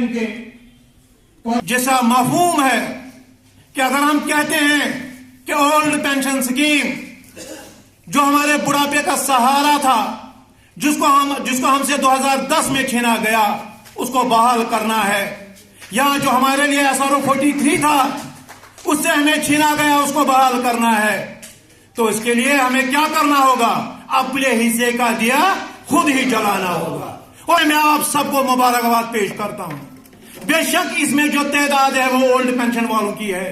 Pension के जैसा मफहूम है कि अगर हम कहते हैं कि ओल्ड पेंशन स्कीम जो हमारे बुढ़ापे का सहारा था, जिसको हमसे 2010 में छीना गया, उसको बहाल करना है, या जो हमारे लिए SRO 43 था उससे हमें छीना गया, उसको बहाल करना है। तो इसके लिए हमें क्या करना होगा? अपने हिस्से का दिया खुद ही जलाना होगा। और मैं आप सबको मुबारकबाद पेश करता हूं। बेशक इसमें जो तादाद है वो ओल्ड पेंशन वालों की है,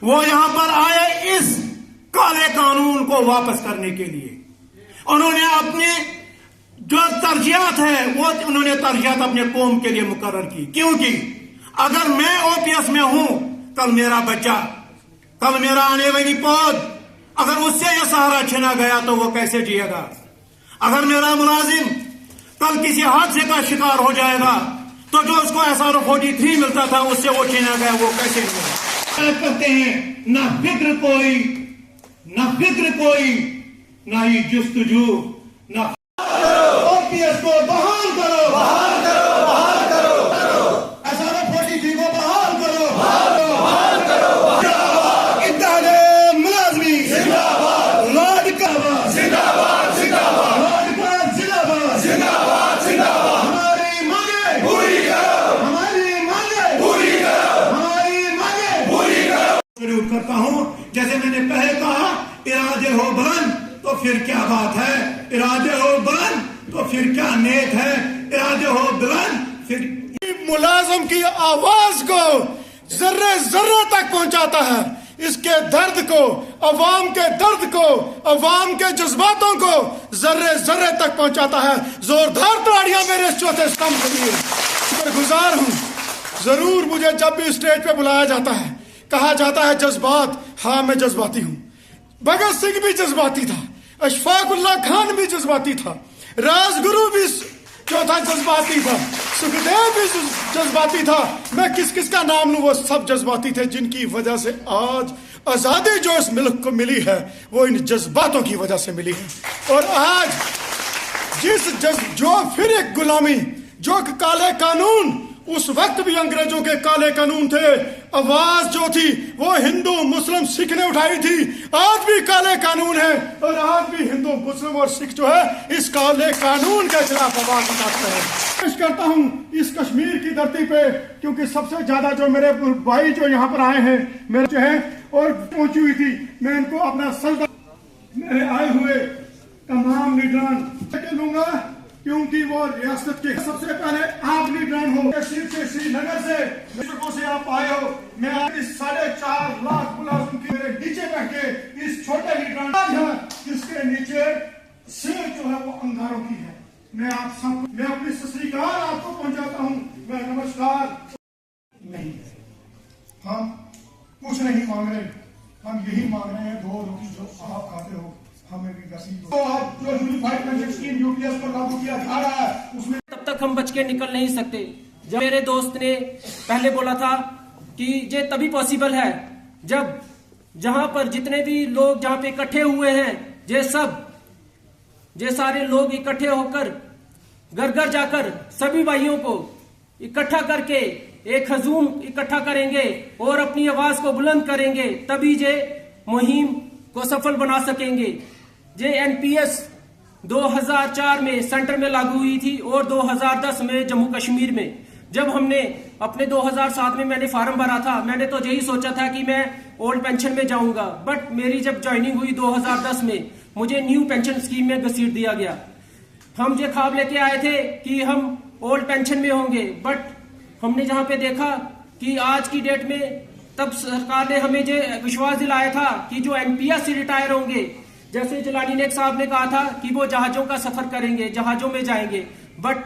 वो यहां पर आए इस काले कानून को वापस करने के लिए। उन्होंने अपनी जो तरजीहात है वो उन्होंने तरजीहात अपने कौम के लिए मुकर्रर की, क्योंकि अगर मैं OPS में हूं, कल मेरा बच्चा, कल मेरा आने वाली पौध, अगर उससे यह सहारा छीना गया तो वो कैसे जिएगा? अगर मेरा मुलाजिम कल किसी हादसे का शिकार हो जाएगा तो जो उसको SRO 43 मिलता था उससे वो छीना गया, वो कैसे जिएगा? करते हैं ना फिक्र कोई, ना ही जुस्तजू, ना OPS को बहाल करो, SRO 43 को बहाल करो, इत्तेहादे मुलाज़िमीन जिंदाबाद, लॉर्ड का जिंदाबाद, लॉर्ड का जिंदाबाद, हमारी मांगे पूरी करो, हमारी मांगे शुरू करता हूं। जैसे मैंने पहले कहा, इरादे हो बुलंद तो फिर क्या बात है, इरादे हो बुलंद तो फिर क्या नेक है, इरादे हो बुलंद फिर। मुलाजिम की आवाज को जर्रे जर्रे तक पहुंचाता है, इसके दर्द को, अवाम के दर्द को, अवाम के जज्बातों को जर्रे जर्रे तक पहुंचाता है। जोरदार ताड़ियां मेरे चौथे स्तंभ के लिए। शुक्रगुजार हूं। जरूर मुझे जब भी स्टेज पे बुलाया जाता है, कहा जाता है जज्बात, हाँ मैं जज्बाती हूं। भगत सिंह भी जज्बाती था, अशफाक उल्लाह खान भी जज्बाती था, राजगुरु भी जो था जज्बाती था, सुखदेव भी जज्बाती था। मैं किस किस का नाम लूं, वो सब जज्बाती थे, जिनकी वजह से आज आजादी जो इस मुल्क को मिली है वो इन जज्बातों की वजह से मिली है। और आज जो फिर एक गुलामी, जो काले कानून, उस वक्त भी अंग्रेजों के काले कानून थे, आवाज जो थी वो हिंदू मुस्लिम सिख ने उठाई थी, आज भी काले कानून है, और आज भी हिंदू मुस्लिम और सिख जो है इस काले कानून के खिलाफ आवाज उठाते हैं। कोशिश करता हूं इस कश्मीर की धरती पे, क्योंकि सबसे ज्यादा जो मेरे भाई जो यहाँ पर आए हैं, मेरे जो है और पहुंची हुई थी, मैं इनको अपना सजदा मेरे आए हुए तमाम लीडरान लूंगा, क्योंकि वो रियासत के सबसे पहले आप लीडरान हो। श्रीनगर से आप आए हो, मैं आज 4.5 लाख मुलाजिम की मेरे नीचे बैठे इस छोटे लीडरान जिसके नीचे सिर जो है वो अंगारों की है। मैं आप सब, मैं अपनी सस्रीकार आपको पहुंचाता हूँ। मैं नमस्कार नहीं, हम कुछ नहीं मांग रहे, हम यही मांग रहे हैं 2 रोटी जो आप खाते हो हमें भी नसीब हो। तो आप जो यूनिफाइड पेंशन स्कीम UPS पर लागू किया जा रहा है उसमें तब तक हम बच के निकल नहीं सकते। जब मेरे दोस्त ने पहले बोला था कि ये तभी पॉसिबल है जब जहां पर जितने भी लोग जहां पे इकट्ठे हुए हैं, ये सारे लोग इकट्ठे होकर घर घर जाकर सभी भाइयों को इकट्ठा करके एक हजूम इकट्ठा करेंगे और अपनी आवाज को बुलंद करेंगे, तभी ये मुहिम को सफल बना सकेंगे। ये NPS 2004 में सेंटर में लागू हुई थी और 2010 में जम्मू कश्मीर में। जब हमने अपने 2007 में मैंने फार्म भरा था, मैंने तो यही सोचा था कि मैं ओल्ड पेंशन में जाऊंगा, बट मेरी जब ज्वाइनिंग हुई 2010 में, मुझे न्यू पेंशन स्कीम में घसीट दिया गया। हम ये ख्वाब लेके आए थे कि हम ओल्ड पेंशन में होंगे, बट हमने जहां पे देखा कि आज की डेट में, तब सरकार ने हमें जो विश्वास दिलाया था कि जो NPS से रिटायर होंगे, जैसे जलानी नेक साहब ने कहा था कि वो जहाजों का सफर करेंगे, जहाजों में जाएंगे, बट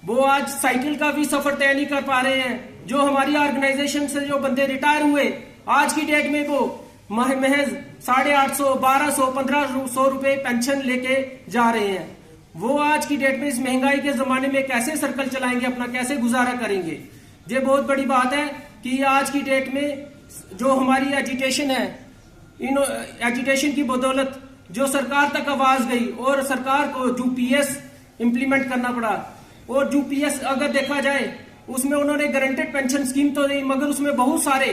वो आज साइकिल का भी सफर तय नहीं कर पा रहे हैं। जो हमारी ऑर्गेनाइजेशन से जो बंदे रिटायर हुए, आज की डेट में वो महज 850, 1200, 1500 रुपए पेंशन लेके जा रहे हैं। वो आज की डेट में इस महंगाई के जमाने में कैसे सर्कल चलाएंगे, अपना कैसे गुजारा करेंगे? ये बहुत बड़ी बात है कि आज की डेट में जो हमारी एजुटेशन है, इन एजुटेशन की बदौलत जो सरकार तक आवाज गई और सरकार को UPS इम्प्लीमेंट करना पड़ा। और UPS अगर देखा जाए उसमें उन्होंने गारंटेड पेंशन स्कीम तो दी, मगर उसमें बहुत सारे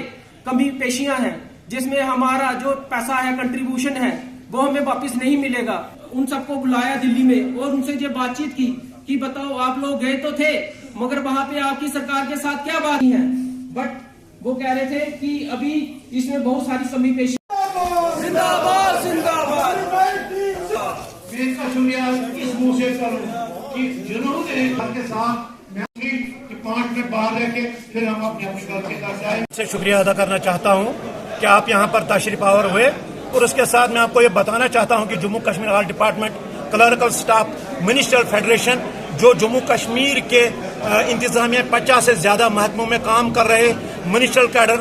कमी पेशियां हैं, जिसमें हमारा जो पैसा है, कंट्रीब्यूशन है, वो हमें वापस नहीं मिलेगा। उन सबको बुलाया दिल्ली में और उनसे ये बातचीत की कि बताओ आप लोग गए तो थे, मगर वहां पे आपकी सरकार के साथ क्या बात है। बट वो कह रहे थे कि अभी इसमें बहुत सारी कमी पेशी। जिंदाबाद जिंदाबाद। मैं इसका शुक्रिया इस मुंह से करूं कि जिन्होंने घर के साथ मैं कि 5 मिनट बाहर रह के फिर हम अपने घर के घर जाए। से शुक्रिया अदा करना चाहता हूं कि आप यहां पर तशरीफ आवर हुए, और उसके साथ मैं आपको ये बताना चाहता हूं कि Jammu Kashmir all department, clerical staff, ministerial federation, जो जम्मू कश्मीर के इंतजामिया 50 से ज्यादा महकमों में काम कर रहे मिनिस्ट्रियल कैडर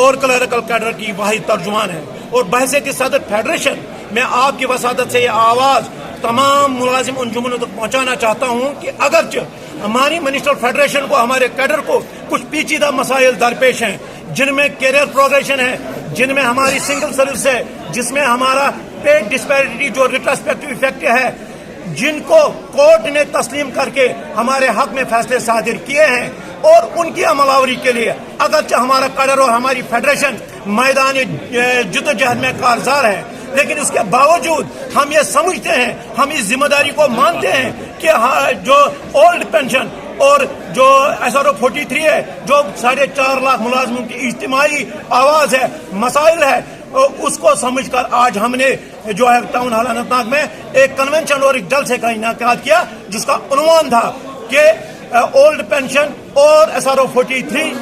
और क्लर्कल कैडर की वाहिद तर्जुमान है। और बहसीत सदर फेडरेशन मैं आपकी वसादत से ये आवाज तमाम मुलाजिम अंजुमनों तक पहुंचाना चाहता हूं कि अगरचे हमारी मिनिस्ट्रियल फेडरेशन को, हमारे कैडर को कुछ पेचीदा मसाइल दरपेश हैं, जिनमें कैरियर प्रोग्रेशन है, जिनमें हमारी सिंगल सर्विस है, जिसमें हमारा पे डिस्पैरिटी जो रिट्रोस्पेक्टिव इफेक्ट है, जिनको कोर्ट ने तस्लीम करके हमारे हक में फैसले सादिर किए हैं, और उनकी अमलावरी के लिए अगरचे हमारा कैडर और हमारी फेडरेशन मैदान जिद्दोजहद में कारगर है, लेकिन उसके बावजूद हम ये समझते हैं, हम इस जिम्मेदारी को मानते हैं कि जो ओल्ड पेंशन और जो SRO 43 है, जो 4.5 लाख मुलाजमों की इज्तिमाई आवाज है, मसाइल है, उसको समझकर आज हमने जो है टाउन हॉल अनंतनाग में एक कन्वेंशन और एक जलसे का इनेकाद किया, जिसका उन्वान था कि ओल्ड पेंशन और SRO 43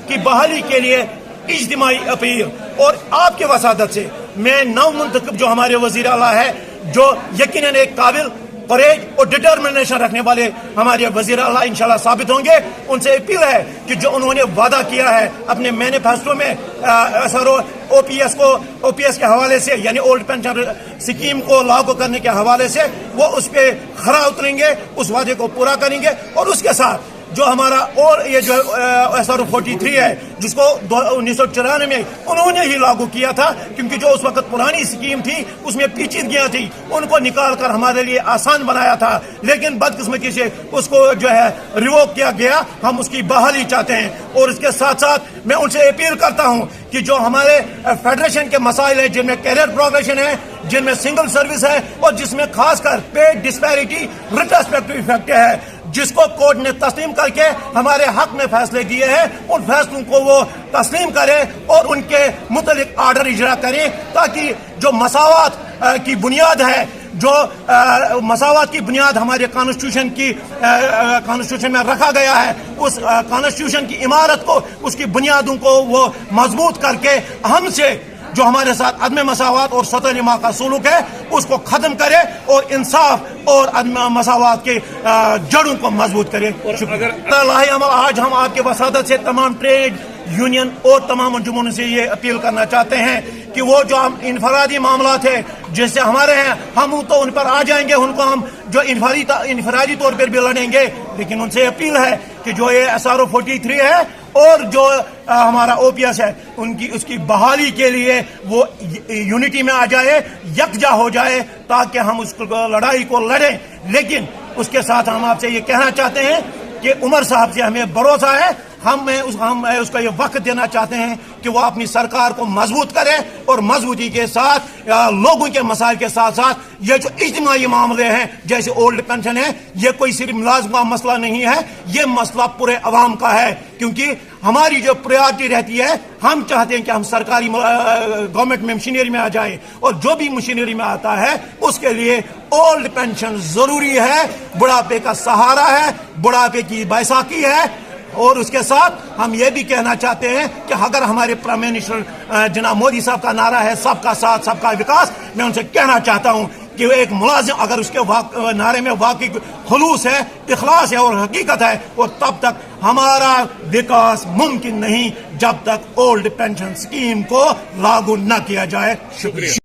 की बहाली के लिए इज्तिमाई अपील। और आपके वसादत से मैं नवमुंतखब जो हमारे वजीर आला है, जो यकीनन एक काबिल, करेज और डिटर्मिनेशन रखने वाले हमारे वजीर आला इंशाल्लाह साबित होंगे, उनसे अपील है कि जो उन्होंने वादा किया है अपने मैनिफेस्टो में SRO OPS के हवाले से, यानी ओल्ड पेंशन स्कीम को लागू करने के हवाले से, वो उस पर खरा उतरेंगे, उस वादे को पूरा करेंगे। और उसके साथ जो हमारा और ये जो SRO 43 है, जिसको 1994 में उन्होंने ही लागू किया था, क्योंकि जो उस वक्त पुरानी स्कीम थी उसमें पेचीदगियां थी, उनको निकाल कर हमारे लिए आसान बनाया था, लेकिन बदकिस्मती से उसको जो है रिवोक किया गया। हम उसकी बहाली चाहते हैं। और इसके साथ साथ मैं उनसे अपील करता हूं कि जो हमारे फेडरेशन के मसाइल हैं, जिनमें कैरियर प्रोग्रेशन है, जिनमें सिंगल सर्विस है, और जिसमें खासकर पे डिस्पैरिटी रिट्रोस्पेक्टिव इफेक्ट है, जिसको कोर्ट ने तस्लीम करके हमारे हक में फैसले दिए हैं, उन फैसलों को वो तस्लीम करे और उनके मुतलिक आर्डर इजरा करें, ताकि जो मसावत की बुनियाद है, जो मसावत की बुनियाद हमारे कॉन्स्टिट्यूशन में रखा गया है, उस कॉन्स्टिट्यूशन की इमारत को, उसकी बुनियादों को वो मजबूत करके हमसे जो हमारे साथ अदम मसावत और सतह का सुलूक है, उसको खत्म करे और इंसाफ और अदम मसावत के जड़ों को मजबूत करे। आज हम आपके वसादत से तमाम ट्रेड यूनियन और तमाम अंजुमनों से ये अपील करना चाहते हैं कि वो जो हम इनफरादी मामला थे जैसे हमारे हैं, हम तो उन पर आ जाएंगे, उनको हम जो इनफरादी तौर पर भी लड़ेंगे, लेकिन उनसे अपील है कि जो ये SRO 43 है और जो हमारा OPS है, उसकी बहाली के लिए वो यूनिटी में आ जाए, यकजा हो जाए, ताकि हम उस लड़ाई को लड़ें। लेकिन उसके साथ हम आपसे ये कहना चाहते हैं कि उमर साहब से हमें भरोसा है, हम उसका ये वक्त देना चाहते हैं कि वो अपनी सरकार को मजबूत करे, और मजबूती के साथ लोगों के मसाइल के साथ साथ ये जो इज्तिमाई मामले हैं, जैसे ओल्ड पेंशन है, ये कोई सिर्फ मुलाजिम का मसला नहीं है, ये मसला पूरे अवाम का है, क्योंकि हमारी जो प्रायोरिटी रहती है, हम चाहते हैं कि हम सरकारी गवर्नमेंट में मशीनरी में आ जाएं, और जो भी मशीनरी में आता है उसके लिए ओल्ड पेंशन जरूरी है, बुढ़ापे का सहारा है, बुढ़ापे की बैसाखी है। और उसके साथ हम ये भी कहना चाहते हैं कि अगर हमारे प्राइम मिनिस्टर जनाब मोदी साहब का नारा है सबका साथ सबका विकास, मैं उनसे कहना चाहता हूं कि एक मुलाजिम अगर उसके नारे में वाकई खुलूस है, इखलास है और हकीकत है, और तब तक हमारा विकास मुमकिन नहीं जब तक ओल्ड पेंशन स्कीम को लागू न किया जाए। शुक्रिया।